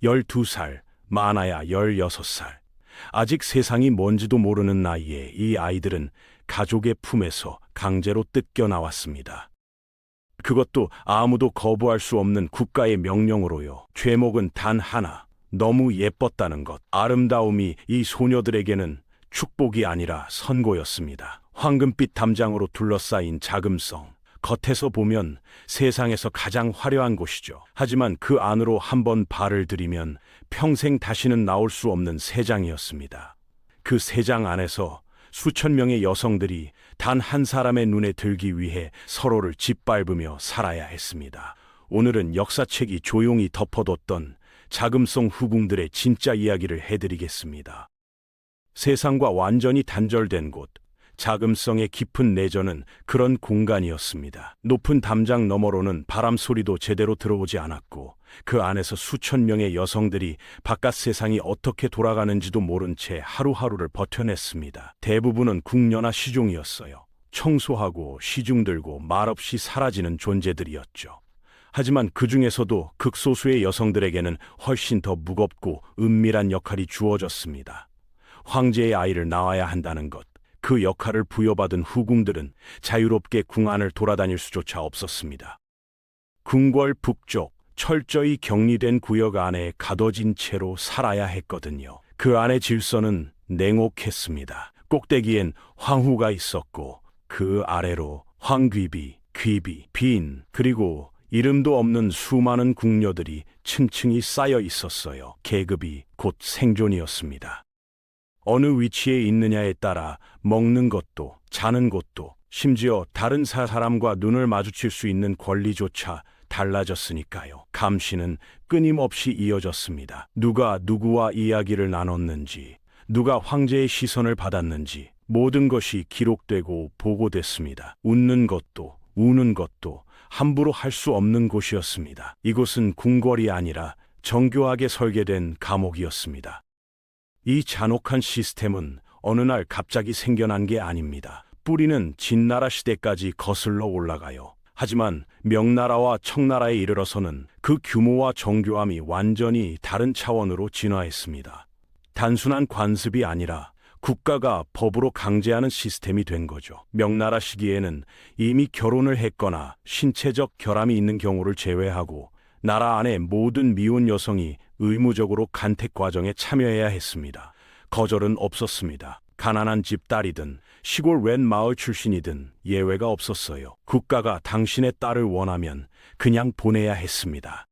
12살, 많아야 16살. 아직 세상이 뭔지도 모르는 나이에 이 아이들은 가족의 품에서 강제로 뜯겨 나왔습니다. 그것도 아무도 거부할 수 없는 국가의 명령으로요. 죄목은 단 하나, 너무 예뻤다는 것. 아름다움이 이 소녀들에게는 축복이 아니라 선고였습니다. 황금빛 담장으로 둘러싸인 자금성. 겉에서 보면 세상에서 가장 화려한 곳이죠. 하지만 그 안으로 한번 발을 들이면 평생 다시는 나올 수 없는 새장이었습니다. 그 새장 안에서 수천 명의 여성들이 단 한 사람의 눈에 들기 위해 서로를 짓밟으며 살아야 했습니다. 오늘은 역사책이 조용히 덮어뒀던 자금성 후궁들의 진짜 이야기를 해드리겠습니다. 세상과 완전히 단절된 곳, 자금성의 깊은 내전은 그런 공간이었습니다. 높은 담장 너머로는 바람 소리도 제대로 들어오지 않았고 그 안에서 수천 명의 여성들이 바깥 세상이 어떻게 돌아가는지도 모른 채 하루하루를 버텨냈습니다. 대부분은 궁녀나 시종이었어요. 청소하고 시중 들고 말없이 사라지는 존재들이었죠. 하지만 그 중에서도 극소수의 여성들에게는 훨씬 더 무겁고 은밀한 역할이 주어졌습니다. 황제의 아이를 낳아야 한다는 것. 그 역할을 부여받은 후궁들은 자유롭게 궁 안을 돌아다닐 수조차 없었습니다. 궁궐 북쪽 철저히 격리된 구역 안에 가둬진 채로 살아야 했거든요. 그 안의 질서는 냉혹했습니다. 꼭대기엔 황후가 있었고 그 아래로 황귀비, 귀비, 빈, 그리고 이름도 없는 수많은 궁녀들이 층층이 쌓여 있었어요. 계급이 곧 생존이었습니다. 어느 위치에 있느냐에 따라 먹는 것도, 자는 곳도, 심지어 다른 사람과 눈을 마주칠 수 있는 권리조차 달라졌으니까요. 감시는 끊임없이 이어졌습니다. 누가 누구와 이야기를 나눴는지, 누가 황제의 시선을 받았는지 모든 것이 기록되고 보고됐습니다. 웃는 것도, 우는 것도 함부로 할 수 없는 곳이었습니다. 이곳은 궁궐이 아니라 정교하게 설계된 감옥이었습니다. 이 잔혹한 시스템은 어느 날 갑자기 생겨난 게 아닙니다. 뿌리는 진나라 시대까지 거슬러 올라가요. 하지만 명나라와 청나라에 이르러서는 그 규모와 정교함이 완전히 다른 차원으로 진화했습니다. 단순한 관습이 아니라 국가가 법으로 강제하는 시스템이 된 거죠. 명나라 시기에는 이미 결혼을 했거나 신체적 결함이 있는 경우를 제외하고 나라 안의 모든 미혼 여성이 의무적으로 간택 과정에 참여해야 했습니다. 거절은 없었습니다. 가난한 집 딸이든 시골 웬 마을 출신이든 예외가 없었어요. 국가가 당신의 딸을 원하면 그냥 보내야 했습니다.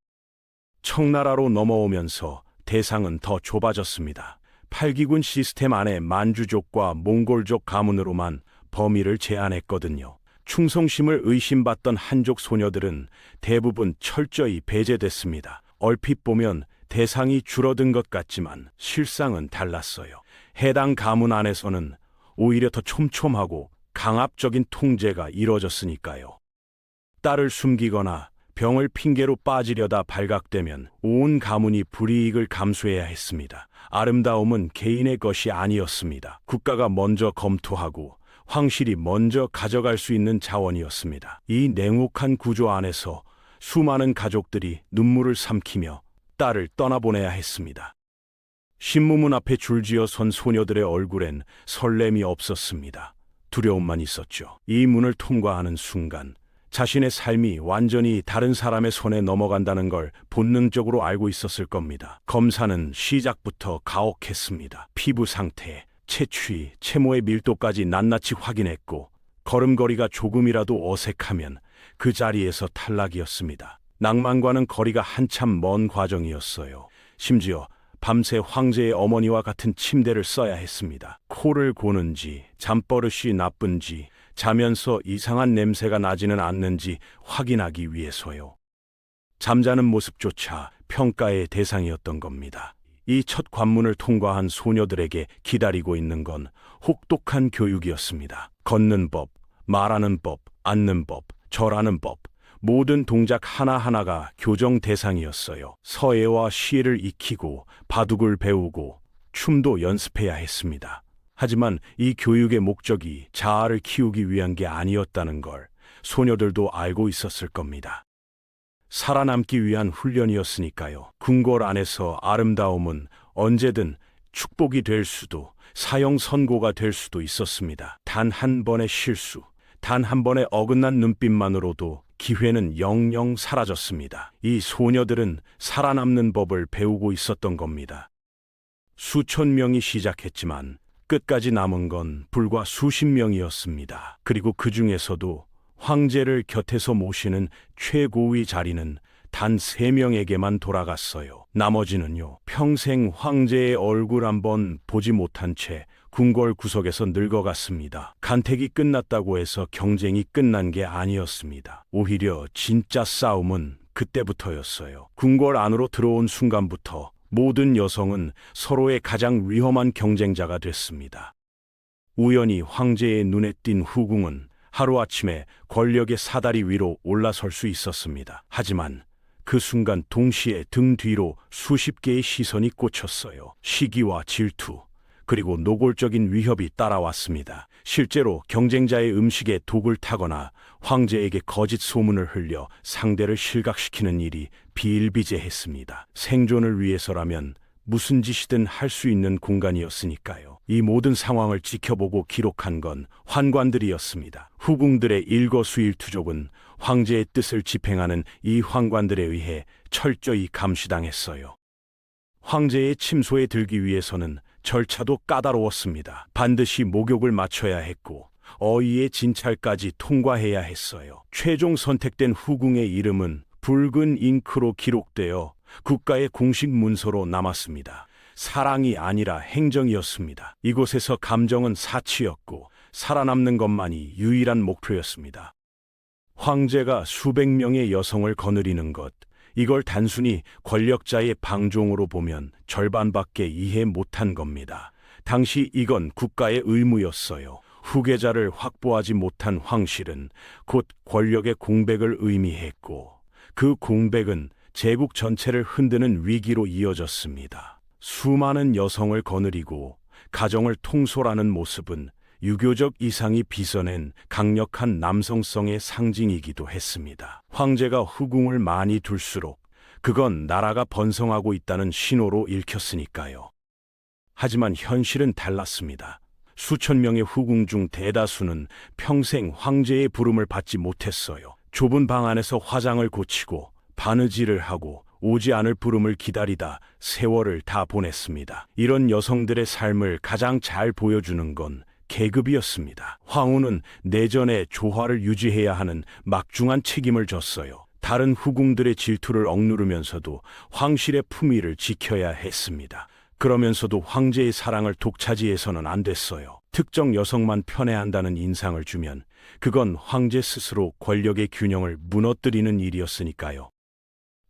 청나라로 넘어오면서 대상은 더 좁아졌습니다. 팔기군 시스템 안에 만주족과 몽골족 가문으로만 범위를 제한했거든요. 충성심을 의심받던 한족 소녀들은 대부분 철저히 배제됐습니다. 얼핏 보면 대상이 줄어든 것 같지만 실상은 달랐어요. 해당 가문 안에서는 오히려 더 촘촘하고 강압적인 통제가 이뤄졌으니까요. 딸을 숨기거나 병을 핑계로 빠지려다 발각되면 온 가문이 불이익을 감수해야 했습니다. 아름다움은 개인의 것이 아니었습니다. 국가가 먼저 검토하고 황실이 먼저 가져갈 수 있는 자원이었습니다. 이 냉혹한 구조 안에서 수많은 가족들이 눈물을 삼키며 딸을 떠나보내야 했습니다. 신무문 앞에 줄지어 선 소녀들의 얼굴엔 설렘이 없었습니다. 두려움만 있었죠. 이 문을 통과하는 순간 자신의 삶이 완전히 다른 사람의 손에 넘어간다는 걸 본능적으로 알고 있었을 겁니다. 검사는 시작부터 가혹했습니다. 피부 상태, 체취, 체모의 밀도까지 낱낱이 확인했고 걸음걸이가 조금이라도 어색하면 그 자리에서 탈락이었습니다. 낭만과는 거리가 한참 먼 과정이었어요. 심지어 밤새 황제의 어머니와 같은 침대를 써야 했습니다. 코를 고는지, 잠버릇이 나쁜지, 자면서 이상한 냄새가 나지는 않는지 확인하기 위해서요. 잠자는 모습조차 평가의 대상이었던 겁니다. 이 첫 관문을 통과한 소녀들에게 기다리고 있는 건 혹독한 교육이었습니다. 걷는 법, 말하는 법, 앉는 법, 절하는 법, 모든 동작 하나하나가 교정 대상이었어요. 서예와 시를 익히고 바둑을 배우고 춤도 연습해야 했습니다. 하지만 이 교육의 목적이 자아를 키우기 위한 게 아니었다는 걸 소녀들도 알고 있었을 겁니다. 살아남기 위한 훈련이었으니까요. 궁궐 안에서 아름다움은 언제든 축복이 될 수도 사형 선고가 될 수도 있었습니다. 단 한 번의 실수, 단 한 번의 어긋난 눈빛만으로도 기회는 영영 사라졌습니다. 이 소녀들은 살아남는 법을 배우고 있었던 겁니다. 수천 명이 시작했지만 끝까지 남은 건 불과 수십 명이었습니다. 그리고 그 중에서도 황제를 곁에서 모시는 최고위 자리는 단 3명에게만 돌아갔어요. 나머지는요, 평생 황제의 얼굴 한번 보지 못한 채 궁궐 구석에서 늙어갔습니다. 간택이 끝났다고 해서 경쟁이 끝난 게 아니었습니다. 오히려 진짜 싸움은 그때부터였어요. 궁궐 안으로 들어온 순간부터 모든 여성은 서로의 가장 위험한 경쟁자가 됐습니다. 우연히 황제의 눈에 띈 후궁은 하루아침에 권력의 사다리 위로 올라설 수 있었습니다. 하지만 그 순간 동시에 등 뒤로 수십 개의 시선이 꽂혔어요. 시기와 질투, 그리고 노골적인 위협이 따라왔습니다. 실제로 경쟁자의 음식에 독을 타거나 황제에게 거짓 소문을 흘려 상대를 실각시키는 일이 비일비재했습니다. 생존을 위해서라면 무슨 짓이든 할 수 있는 공간이었으니까요. 이 모든 상황을 지켜보고 기록한 건 환관들이었습니다. 후궁들의 일거수일투족은 황제의 뜻을 집행하는 이 환관들에 의해 철저히 감시당했어요. 황제의 침소에 들기 위해서는 절차도 까다로웠습니다. 반드시 목욕을 마쳐야 했고 어이의 진찰까지 통과해야 했어요. 최종 선택된 후궁의 이름은 붉은 잉크로 기록되어 국가의 공식 문서로 남았습니다. 사랑이 아니라 행정이었습니다. 이곳에서 감정은 사치였고 살아남는 것만이 유일한 목표였습니다. 황제가 수백 명의 여성을 거느리는 것, 이걸 단순히 권력자의 방종으로 보면 절반밖에 이해 못한 겁니다. 당시 이건 국가의 의무였어요. 후계자를 확보하지 못한 황실은 곧 권력의 공백을 의미했고, 그 공백은 제국 전체를 흔드는 위기로 이어졌습니다. 수많은 여성을 거느리고 가정을 통솔하는 모습은 유교적 이상이 빚어낸 강력한 남성성의 상징이기도 했습니다. 황제가 후궁을 많이 둘수록 그건 나라가 번성하고 있다는 신호로 읽혔으니까요. 하지만 현실은 달랐습니다. 수천 명의 후궁 중 대다수는 평생 황제의 부름을 받지 못했어요. 좁은 방 안에서 화장을 고치고 바느질을 하고 오지 않을 부름을 기다리다 세월을 다 보냈습니다. 이런 여성들의 삶을 가장 잘 보여주는 건 계급이었습니다. 황후는 내전의 조화를 유지해야 하는 막중한 책임을 졌어요. 다른 후궁들의 질투를 억누르면서도 황실의 품위를 지켜야 했습니다. 그러면서도 황제의 사랑을 독차지해서는 안 됐어요. 특정 여성만 편애한다는 인상을 주면 그건 황제 스스로 권력의 균형을 무너뜨리는 일이었으니까요.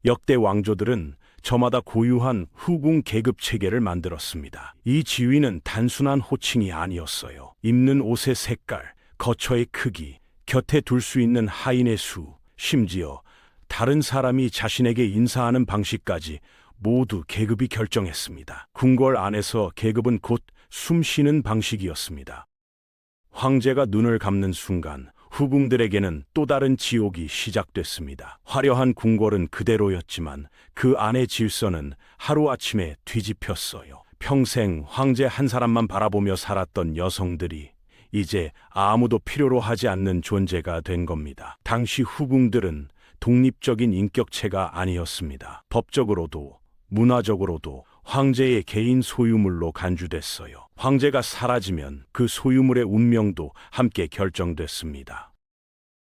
역대 왕조들은 저마다 고유한 후궁 계급 체계를 만들었습니다. 이 지위는 단순한 호칭이 아니었어요. 입는 옷의 색깔, 거처의 크기, 곁에 둘 수 있는 하인의 수, 심지어 다른 사람이 자신에게 인사하는 방식까지 모두 계급이 결정했습니다. 궁궐 안에서 계급은 곧 숨쉬는 방식이었습니다. 황제가 눈을 감는 순간 후궁들에게는 또 다른 지옥이 시작됐습니다. 화려한 궁궐은 그대로였지만 그 안의 질서는 하루아침에 뒤집혔어요. 평생 황제 한 사람만 바라보며 살았던 여성들이 이제 아무도 필요로 하지 않는 존재가 된 겁니다. 당시 후궁들은 독립적인 인격체가 아니었습니다. 법적으로도 문화적으로도 황제의 개인 소유물로 간주됐어요. 황제가 사라지면 그 소유물의 운명도 함께 결정됐습니다.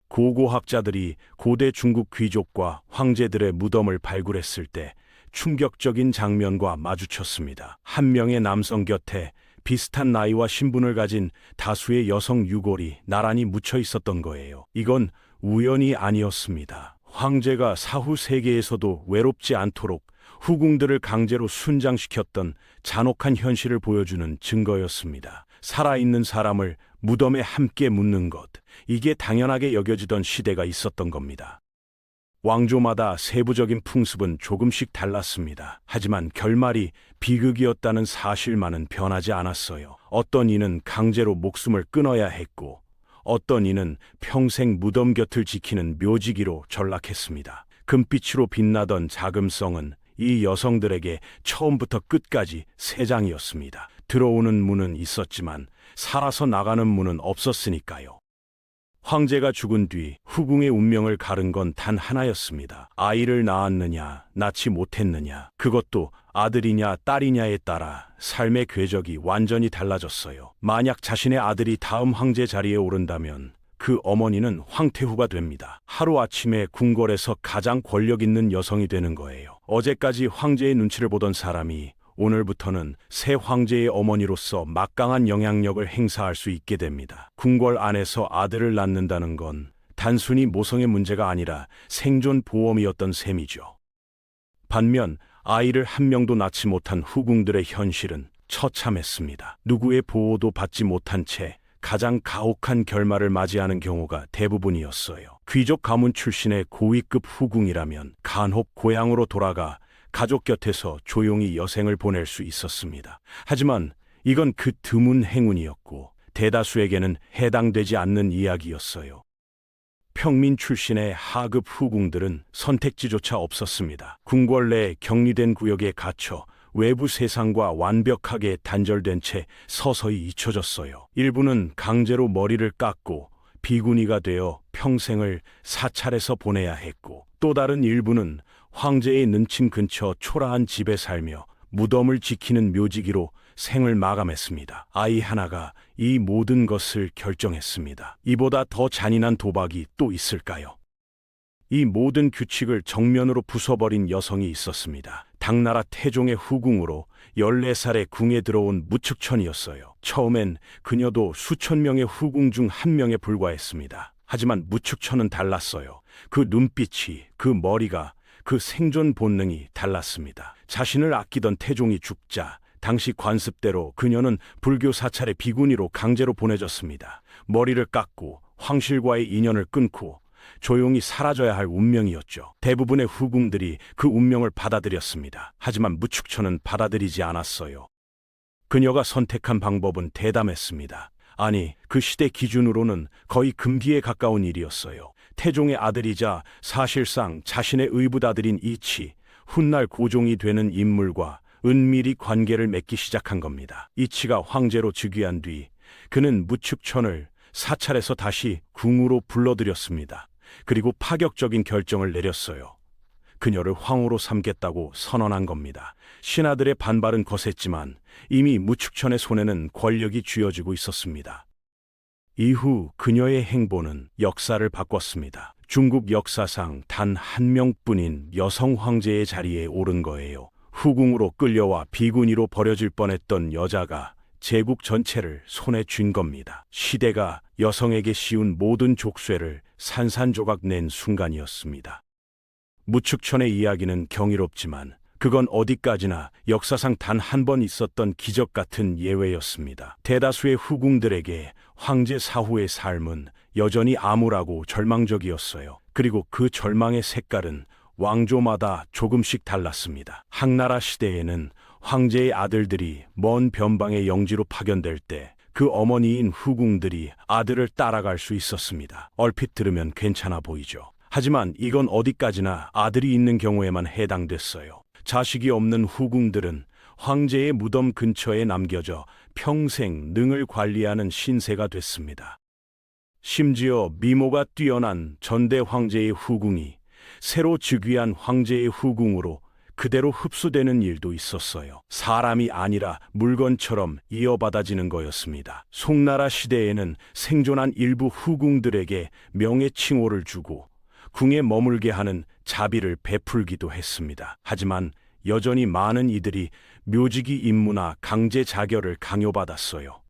고고학자들이 고대 중국 귀족과 황제들의 무덤을 발굴했을 때 충격적인 장면과 마주쳤습니다. 한 명의 남성 곁에 비슷한 나이와 신분을 가진 다수의 여성 유골이 나란히 묻혀 있었던 거예요. 이건 우연이 아니었습니다. 황제가 사후 세계에서도 외롭지 않도록 후궁들을 강제로 순장시켰던 잔혹한 현실을 보여주는 증거였습니다. 살아있는 사람을 무덤에 함께 묻는 것, 이게 당연하게 여겨지던 시대가 있었던 겁니다. 왕조마다 세부적인 풍습은 조금씩 달랐습니다. 하지만 결말이 비극이었다는 사실만은 변하지 않았어요. 어떤 이는 강제로 목숨을 끊어야 했고, 어떤 이는 평생 무덤 곁을 지키는 묘지기로 전락했습니다. 금빛으로 빛나던 자금성은 이 여성들에게 처음부터 끝까지 새 장이었습니다. 들어오는 문은 있었지만 살아서 나가는 문은 없었으니까요. 황제가 죽은 뒤 후궁의 운명을 가른 건 단 하나였습니다. 아이를 낳았느냐, 낳지 못했느냐, 그것도 아들이냐 딸이냐에 따라 삶의 궤적이 완전히 달라졌어요. 만약 자신의 아들이 다음 황제 자리에 오른다면 그 어머니는 황태후가 됩니다. 하루아침에 궁궐에서 가장 권력 있는 여성이 되는 거예요. 어제까지 황제의 눈치를 보던 사람이 오늘부터는 새 황제의 어머니로서 막강한 영향력을 행사할 수 있게 됩니다. 궁궐 안에서 아들을 낳는다는 건 단순히 모성의 문제가 아니라 생존 보험이었던 셈이죠. 반면 아이를 한 명도 낳지 못한 후궁들의 현실은 처참했습니다. 누구의 보호도 받지 못한 채 가장 가혹한 결말을 맞이하는 경우가 대부분이었어요. 귀족 가문 출신의 고위급 후궁이라면 간혹 고향으로 돌아가 가족 곁에서 조용히 여생을 보낼 수 있었습니다. 하지만 이건 그 드문 행운이었고 대다수에게는 해당되지 않는 이야기였어요. 평민 출신의 하급 후궁들은 선택지조차 없었습니다. 궁궐 내 격리된 구역에 갇혀 외부 세상과 완벽하게 단절된 채 서서히 잊혀졌어요. 일부는 강제로 머리를 깎고 비구니가 되어 평생을 사찰에서 보내야 했고, 또 다른 일부는 황제의 능침 근처 초라한 집에 살며 무덤을 지키는 묘지기로 생을 마감했습니다. 아이 하나가 이 모든 것을 결정했습니다. 이보다 더 잔인한 도박이 또 있을까요? 이 모든 규칙을 정면으로 부숴버린 여성이 있었습니다. 당나라 태종의 후궁으로 14살에 궁에 들어온 무축천이었어요. 처음엔 그녀도 수천 명의 후궁 중 한 명에 불과했습니다. 하지만 무축천은 달랐어요. 그 눈빛이, 그 머리가, 그 생존 본능이 달랐습니다. 자신을 아끼던 태종이 죽자 당시 관습대로 그녀는 불교 사찰의 비구니로 강제로 보내졌습니다. 머리를 깎고 황실과의 인연을 끊고 조용히 사라져야 할 운명이었죠. 대부분의 후궁들이 그 운명을 받아들였습니다. 하지만 무축천은 받아들이지 않았어요. 그녀가 선택한 방법은 대담했습니다. 아니, 그 시대 기준으로는 거의 금기에 가까운 일이었어요. 태종의 아들이자 사실상 자신의 의붓아들인 이치, 훗날 고종이 되는 인물과 은밀히 관계를 맺기 시작한 겁니다. 이치가 황제로 즉위한 뒤 그는 무축천을 사찰에서 다시 궁으로 불러들였습니다. 그리고 파격적인 결정을 내렸어요. 그녀를 황후로 삼겠다고 선언한 겁니다. 신하들의 반발은 거셌지만 이미 무축천의 손에는 권력이 쥐어지고 있었습니다. 이후 그녀의 행보는 역사를 바꿨습니다. 중국 역사상 단 한 명뿐인 여성 황제의 자리에 오른 거예요. 후궁으로 끌려와 비구니로 버려질 뻔했던 여자가 제국 전체를 손에 쥔 겁니다. 시대가 여성에게 씌운 모든 족쇄를 산산조각 낸 순간이었습니다. 무축천의 이야기는 경이롭지만 그건 어디까지나 역사상 단 한 번 있었던 기적 같은 예외였습니다. 대다수의 후궁들에게 황제 사후의 삶은 여전히 암울하고 절망적이었어요. 그리고 그 절망의 색깔은 왕조마다 조금씩 달랐습니다. 항나라 시대에는 황제의 아들들이 먼 변방의 영지로 파견될 때 그 어머니인 후궁들이 아들을 따라갈 수 있었습니다. 얼핏 들으면 괜찮아 보이죠. 하지만 이건 어디까지나 아들이 있는 경우에만 해당됐어요. 자식이 없는 후궁들은 황제의 무덤 근처에 남겨져 평생 능을 관리하는 신세가 됐습니다. 심지어 미모가 뛰어난 전대 황제의 후궁이 새로 즉위한 황제의 후궁으로 그대로 흡수되는 일도 있었어요. 사람이 아니라 물건처럼 이어받아지는 거였습니다. 송나라 시대에는 생존한 일부 후궁들에게 명예칭호를 주고 궁에 머물게 하는 자비를 베풀기도 했습니다. 하지만 여전히 많은 이들이 묘지기 임무나 강제 자결을 강요받았어요.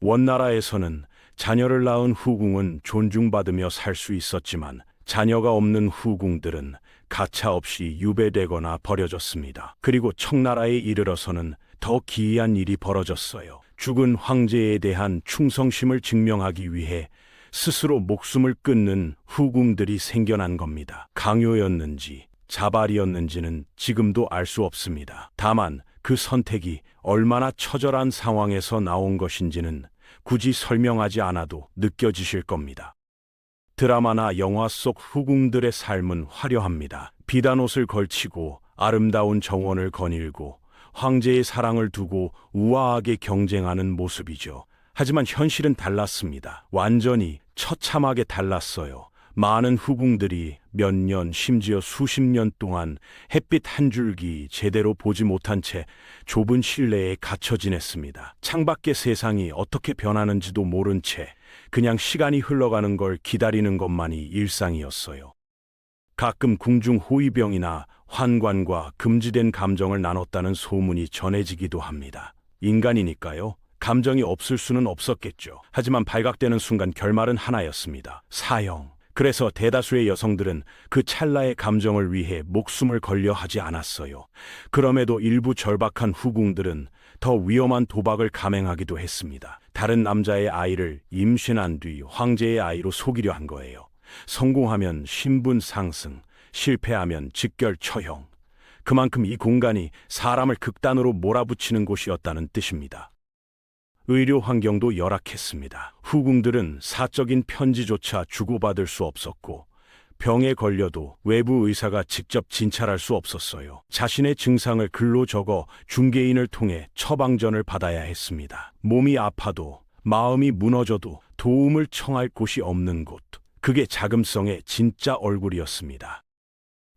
원나라에서는 자녀를 낳은 후궁은 존중받으며 살 수 있었지만 자녀가 없는 후궁들은 가차없이 유배되거나 버려졌습니다. 그리고 청나라에 이르러서는 더 기이한 일이 벌어졌어요. 죽은 황제에 대한 충성심을 증명하기 위해 스스로 목숨을 끊는 후궁들이 생겨난 겁니다. 강요였는지 자발이었는지는 지금도 알 수 없습니다. 다만 그 선택이 얼마나 처절한 상황에서 나온 것인지는 굳이 설명하지 않아도 느껴지실 겁니다. 드라마나 영화 속 후궁들의 삶은 화려합니다. 비단 옷을 걸치고 아름다운 정원을 거닐고 황제의 사랑을 두고 우아하게 경쟁하는 모습이죠. 하지만 현실은 달랐습니다. 완전히 처참하게 달랐어요. 많은 후궁들이 몇 년, 심지어 수십 년 동안 햇빛 한 줄기 제대로 보지 못한 채 좁은 실내에 갇혀 지냈습니다. 창밖의 세상이 어떻게 변하는지도 모른 채 그냥 시간이 흘러가는 걸 기다리는 것만이 일상이었어요. 가끔 궁중 호위병이나 환관과 금지된 감정을 나눴다는 소문이 전해지기도 합니다. 인간이니까요. 감정이 없을 수는 없었겠죠. 하지만 발각되는 순간 결말은 하나였습니다. 사형. 그래서 대다수의 여성들은 그 찰나의 감정을 위해 목숨을 걸려 하지 않았어요. 그럼에도 일부 절박한 후궁들은 더 위험한 도박을 감행하기도 했습니다. 다른 남자의 아이를 임신한 뒤 황제의 아이로 속이려 한 거예요. 성공하면 신분 상승, 실패하면 직결 처형. 그만큼 이 공간이 사람을 극단으로 몰아붙이는 곳이었다는 뜻입니다. 의료 환경도 열악했습니다. 후궁들은 사적인 편지조차 주고받을 수 없었고 병에 걸려도 외부 의사가 직접 진찰할 수 없었어요. 자신의 증상을 글로 적어 중개인을 통해 처방전을 받아야 했습니다. 몸이 아파도 마음이 무너져도 도움을 청할 곳이 없는 곳. 그게 자금성의 진짜 얼굴이었습니다.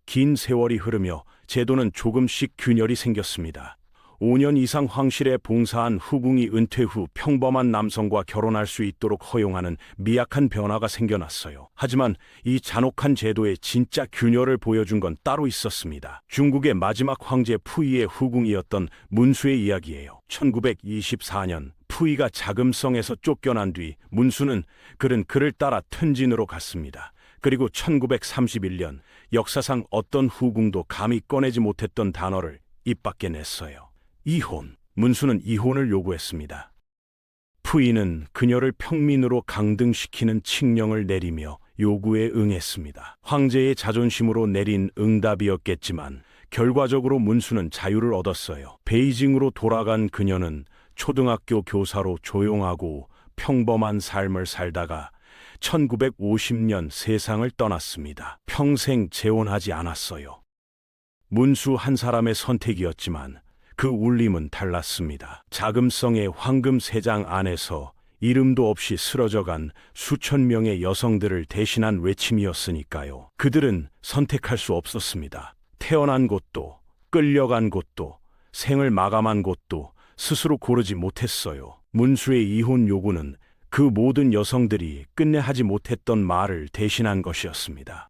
긴 세월이 흐르며 제도는 조금씩 균열이 생겼습니다. 5년 이상 황실에 봉사한 후궁이 은퇴 후 평범한 남성과 결혼할 수 있도록 허용하는 미약한 변화가 생겨났어요. 하지만 이 잔혹한 제도의 진짜 균열을 보여준 건 따로 있었습니다. 중국의 마지막 황제 푸이의 후궁이었던 문수의 이야기예요. 1924년 푸이가 자금성에서 쫓겨난 뒤 문수는 그를 따라 텐진으로 갔습니다. 그리고 1931년 역사상 어떤 후궁도 감히 꺼내지 못했던 단어를 입 밖에 냈어요. 이혼. 문수는 이혼을 요구했습니다. 푸이는 그녀를 평민으로 강등시키는 칙령을 내리며 요구에 응했습니다. 황제의 자존심으로 내린 응답이었겠지만 결과적으로 문수는 자유를 얻었어요. 베이징으로 돌아간 그녀는 초등학교 교사로 조용하고 평범한 삶을 살다가 1950년 세상을 떠났습니다. 평생 재혼하지 않았어요. 문수 한 사람의 선택이었지만 그 울림은 달랐습니다. 자금성의 황금 세장 안에서 이름도 없이 쓰러져간 수천 명의 여성들을 대신한 외침이었으니까요. 그들은 선택할 수 없었습니다. 태어난 곳도, 끌려간 곳도, 생을 마감한 곳도 스스로 고르지 못했어요. 문수의 이혼 요구는 그 모든 여성들이 끝내 하지 못했던 말을 대신한 것이었습니다.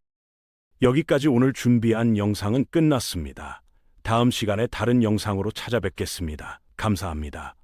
여기까지 오늘 준비한 영상은 끝났습니다. 다음 시간에 다른 영상으로 찾아뵙겠습니다. 감사합니다.